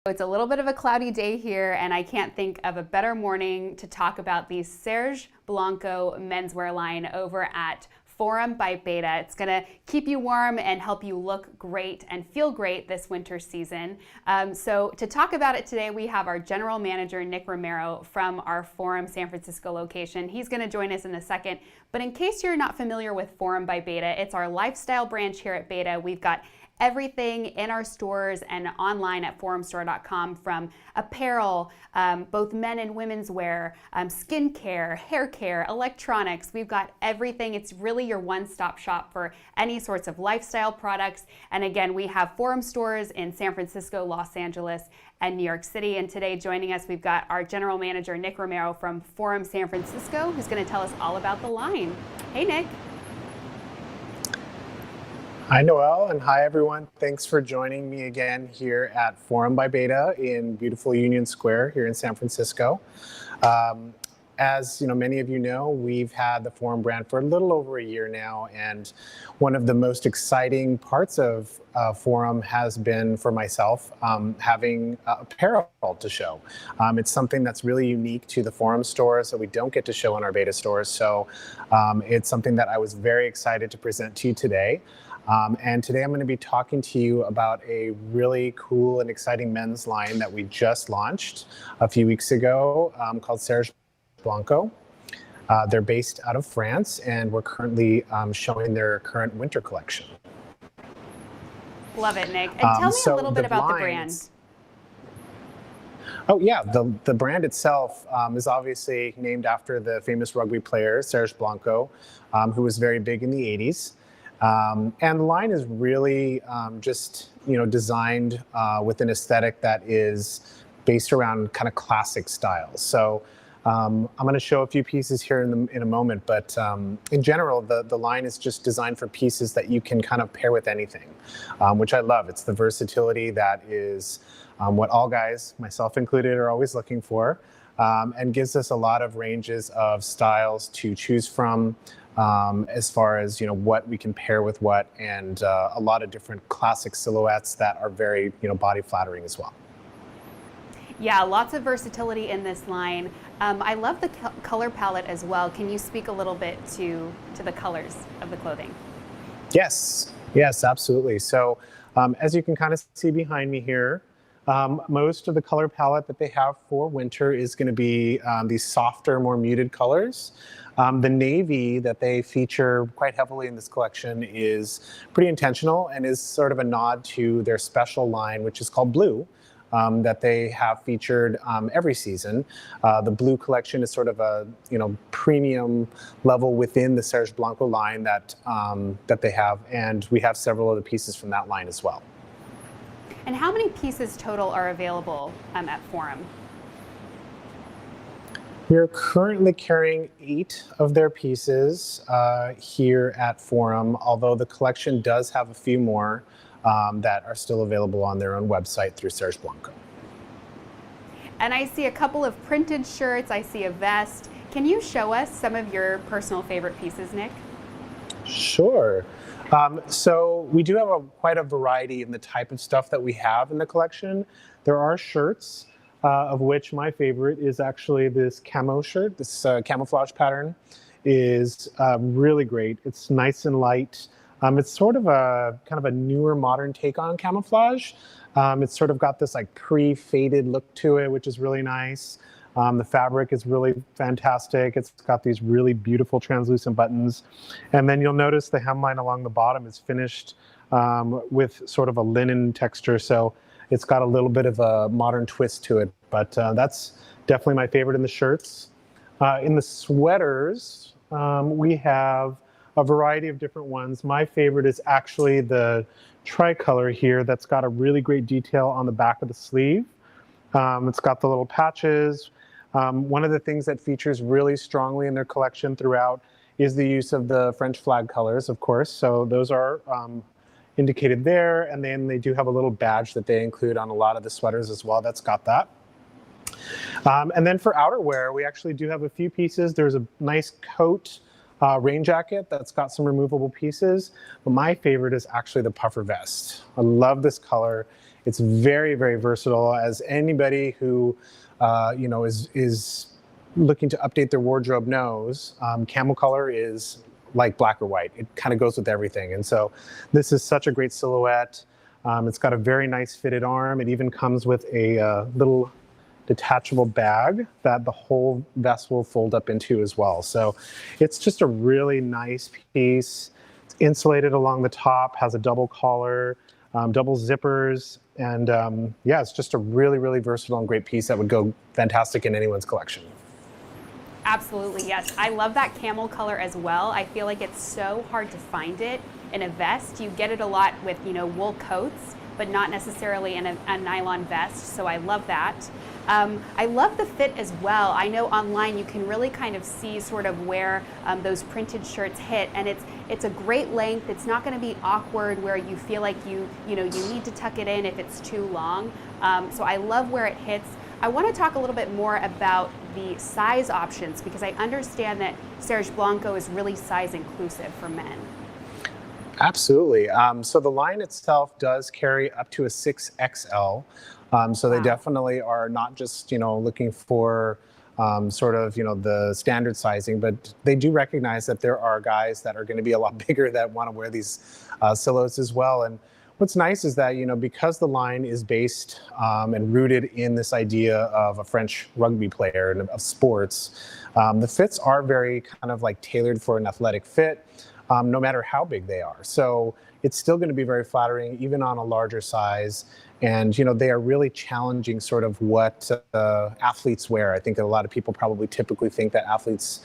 It's a little bit of a cloudy day here, and I can't think of a better morning to talk about the Serge Blanco menswear line over at Forum by Beta. It's gonna keep you warm and help you look great and feel great this winter season. So to talk about it today, we have our general manager, Nick Romero, from our Forum San Francisco location. He's gonna join us in a second, but in case you're not familiar with Forum by Beta, it's our lifestyle branch here at Beta. We've got everything in our stores and online at forumstore.com, from apparel, both men and women's wear, skincare, hair care, electronics. We've got everything. It's really your one-stop shop for any sorts of lifestyle products. And again, we have Forum stores in San Francisco, Los Angeles, and New York City. And today joining us, we've got our general manager, Nick Romero from Forum San Francisco, who's going to tell us all about the line. Hey, Nick. Hi, Noelle, and hi, everyone. Thanks for joining me again here at Forum by Beta in beautiful Union Square here in San Francisco. As many of you know, we've had the Forum brand for a little over a year now, and one of the most exciting parts of Forum has been, for myself, having apparel to show. It's something that's really unique to the Forum stores that we don't get to show in our Beta stores, so it's something that I was very excited to present to you today. And today I'm going to be talking to you about a really cool and exciting men's line that we just launched a few weeks ago called Serge Blanco. They're based out of France, and we're currently showing their current winter collection. Love it, Nick. And tell me a little bit about the brand. Oh yeah, the brand itself is obviously named after the famous rugby player Serge Blanco, who was very big in the 80s. And the line is really just designed with an aesthetic that is based around kind of classic styles. So I'm going to show a few pieces here in a moment, but in general, the line is just designed for pieces that you can kind of pair with anything, which I love. It's the versatility that is what all guys, myself included, are always looking for, and gives us a lot of ranges of styles to choose from. As far as what we can pair with what, and a lot of different classic silhouettes that are very body flattering as well. Yeah, lots of versatility in this line. I love the color palette as well. Can you speak a little bit to the colors of the clothing? Yes, absolutely. So as you can kind of see behind me here, most of the color palette that they have for winter is going to be these softer, more muted colors. The navy that they feature quite heavily in this collection is pretty intentional and is sort of a nod to their special line, which is called Blue, that they have featured every season. The Blue collection is sort of a premium level within the Serge Blanco line that they have, and we have several other pieces from that line as well. And how many pieces total are available at Forum? We're currently carrying 8 of their pieces here at Forum, although the collection does have a few more that are still available on their own website through Serge Blanco. And I see a couple of printed shirts, I see a vest. Can you show us some of your personal favorite pieces, Nick? Sure. So we do have quite a variety in the type of stuff that we have in the collection. There are shirts, of which my favorite is actually this camo shirt. This camouflage pattern is really great. It's nice and light. It's sort of a kind of a newer modern take on camouflage. It's sort of got this like pre-faded look to it, which is really nice. The fabric is really fantastic. It's got these really beautiful translucent buttons. And then you'll notice the hemline along the bottom is finished with sort of a linen texture. So it's got a little bit of a modern twist to it. But that's definitely my favorite in the shirts. In the sweaters, we have a variety of different ones. My favorite is actually the tricolor here that's got a really great detail on the back of the sleeve. It's got the little patches. One of the things that features really strongly in their collection throughout is the use of the French flag colors, of course. So those are indicated there. And then they do have a little badge that they include on a lot of the sweaters as well that's got that. And then for outerwear, we actually do have a few pieces. There's a nice coat rain jacket that's got some removable pieces. But my favorite is actually the puffer vest. I love this color. It's very, very versatile. As anybody who, is looking to update their wardrobe knows, camel color is like black or white. It kind of goes with everything. And so this is such a great silhouette. It's got a very nice fitted arm. It even comes with a little detachable bag that the whole vest will fold up into as well. So it's just a really nice piece. It's insulated along the top, has a double collar, double zippers, and yeah, it's just a really, really versatile and great piece that would go fantastic in anyone's collection. Absolutely, yes. I love that camel color as well. I feel like it's so hard to find it in a vest. You get it a lot with, wool coats, but not necessarily in a nylon vest, so I love that. I love the fit as well. I know online you can really kind of see sort of where those printed shirts hit, and it's a great length. It's not going to be awkward where you feel like you need to tuck it in if it's too long. So I love where it hits. I want to talk a little bit more about the size options, because I understand that Serge Blanco is really size inclusive for men. Absolutely. So the line itself does carry up to a 6XL. So they definitely are not just, looking for sort of, the standard sizing, but they do recognize that there are guys that are going to be a lot bigger that want to wear these silhouettes as well. And what's nice is that, because the line is based and rooted in this idea of a French rugby player and of sports, the fits are very kind of like tailored for an athletic fit, no matter how big they are. So it's still going to be very flattering, even on a larger size. And, they are really challenging sort of what athletes wear. I think a lot of people probably typically think that athletes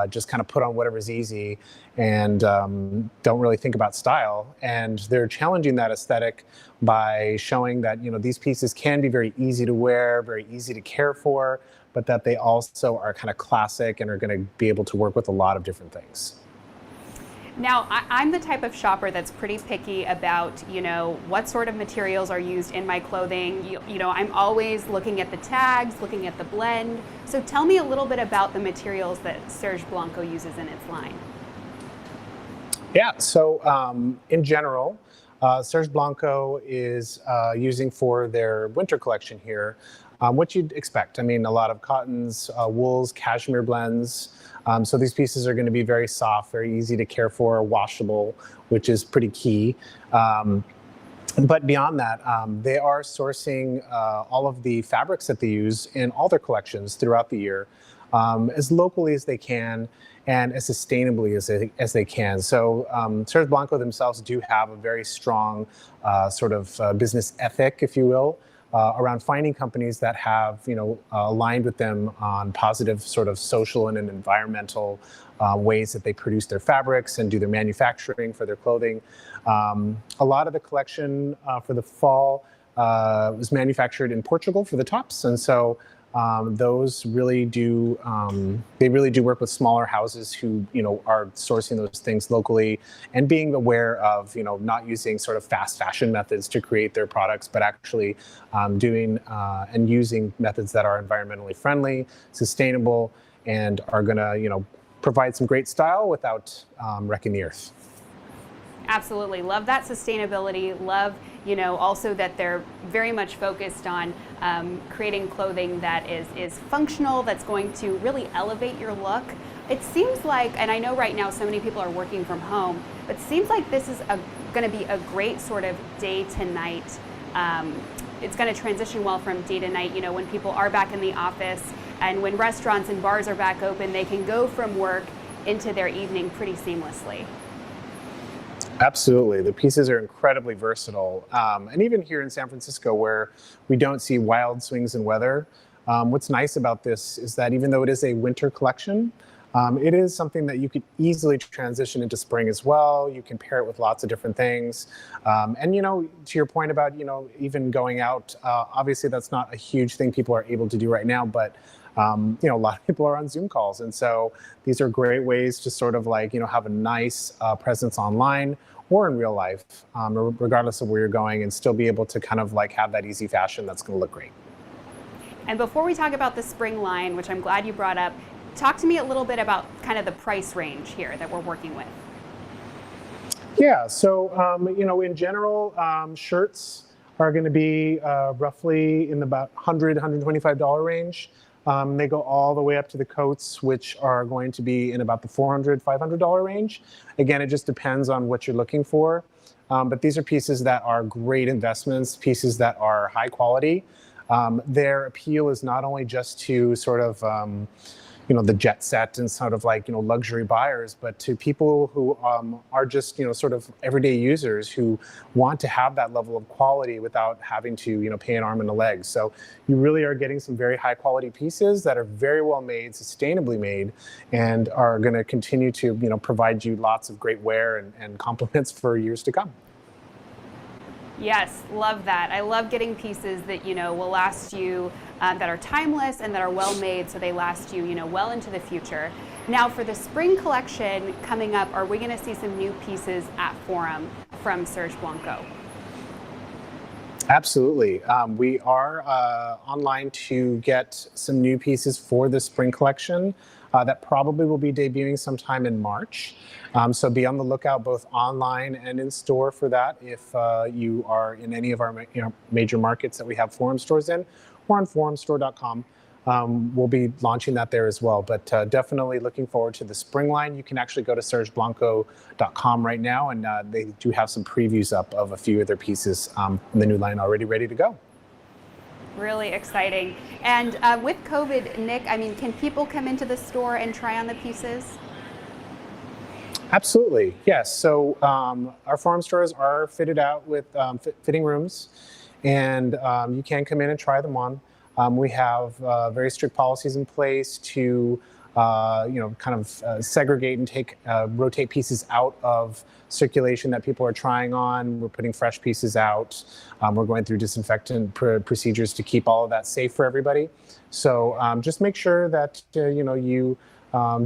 just kind of put on whatever's easy and don't really think about style. And they're challenging that aesthetic by showing that, these pieces can be very easy to wear, very easy to care for, but that they also are kind of classic and are going to be able to work with a lot of different things. Now, I'm the type of shopper that's pretty picky about, what sort of materials are used in my clothing. I'm always looking at the tags, looking at the blend. So tell me a little bit about the materials that Serge Blanco uses in its line. Yeah, so in general, Serge Blanco is using for their winter collection here what you'd expect. I mean, a lot of cottons, wools, cashmere blends. So these pieces are going to be very soft, very easy to care for, washable, which is pretty key. But beyond that, they are sourcing all of the fabrics that they use in all their collections throughout the year as locally as they can and as sustainably as they can. So Serge Blanco themselves do have a very strong sort of business ethic, if you will, around finding companies that have, aligned with them on positive sort of social and environmental ways that they produce their fabrics and do their manufacturing for their clothing. A lot of the collection for the fall was manufactured in Portugal for the tops, and so those really do they really do work with smaller houses who are sourcing those things locally and being aware of not using sort of fast fashion methods to create their products, but actually doing and using methods that are environmentally friendly, sustainable, and are going to provide some great style without wrecking the earth. Absolutely. Love that sustainability. Love, also that they're very much focused on creating clothing that is functional, that's going to really elevate your look. It seems like, and I know right now so many people are working from home, but it seems like this is going to be a great sort of day to night. It's going to transition well from day to night, when people are back in the office and when restaurants and bars are back open, they can go from work into their evening pretty seamlessly. Absolutely. The pieces are incredibly versatile. And even here in San Francisco, where we don't see wild swings in weather, what's nice about this is that even though it is a winter collection, it is something that you could easily transition into spring as well. You can pair it with lots of different things. And, to your point about, even going out, obviously that's not a huge thing people are able to do right now, but a lot of people are on Zoom calls. And so these are great ways to sort of like, have a nice presence online or in real life, regardless of where you're going, and still be able to kind of like have that easy fashion that's going to look great. And before we talk about the spring line, which I'm glad you brought up, talk to me a little bit about kind of the price range here that we're working with. Yeah, so, in general, shirts are going to be roughly in the about $100, $125 range. They go all the way up to the coats, which are going to be in about the $400, $500 range. Again, it just depends on what you're looking for. But these are pieces that are great investments, pieces that are high quality. Their appeal is not only just to sort of, the jet set and sort of like, luxury buyers, but to people who are just, sort of everyday users who want to have that level of quality without having to, pay an arm and a leg. So you really are getting some very high quality pieces that are very well made, sustainably made, and are going to continue to, provide you lots of great wear and compliments for years to come. Yes, love that. I love getting pieces that, will last you, that are timeless and that are well made, so they last you, well into the future. Now for the spring collection coming up, are we going to see some new pieces at Forum from Serge Blanco? Absolutely. We are online to get some new pieces for the spring collection that probably will be debuting sometime in March. So be on the lookout both online and in store for that if you are in any of our major markets that we have Forum stores in, or on forumstore.com. We'll be launching that there as well, but definitely looking forward to the spring line. You can actually go to sergeblanco.com right now, and they do have some previews up of a few of their pieces in the new line already ready to go. Really exciting. And with COVID, Nick, can people come into the store and try on the pieces? Absolutely, yes. So our Forum stores are fitted out with fitting rooms, and you can come in and try them on. We have very strict policies in place to segregate and rotate pieces out of circulation that people are trying on. We're putting fresh pieces out. We're going through disinfectant procedures to keep all of that safe for everybody. So just make sure that you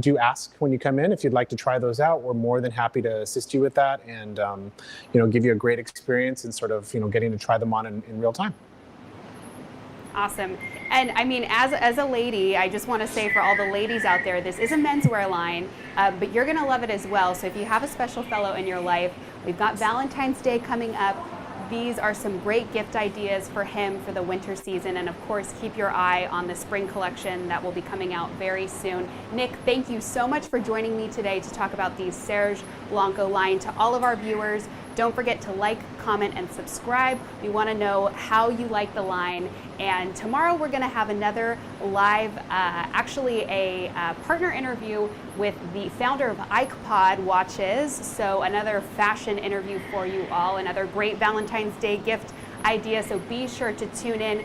do ask when you come in if you'd like to try those out. We're more than happy to assist you with that and give you a great experience and sort of getting to try them on in real time. Awesome. And as a lady, I just want to say for all the ladies out there, this is a menswear line, but you're going to love it as well. So if you have a special fellow in your life, we've got Valentine's Day coming up. These are some great gift ideas for him for the winter season. And of course, keep your eye on the spring collection that will be coming out very soon. Nick, thank you so much for joining me today to talk about the Serge Blanco line. To all of our viewers, don't forget to like, comment, and subscribe. We want to know how you like the line. And tomorrow we're going to have another live, actually a partner interview with the founder of IkePod watches. So another fashion interview for you all, another great Valentine's Day gift idea. So be sure to tune in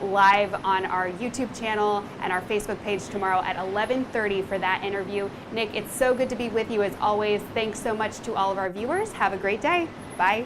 live on our YouTube channel and our Facebook page tomorrow at 11:30 for that interview. Nick, it's so good to be with you as always. Thanks so much to all of our viewers. Have a great day. Bye.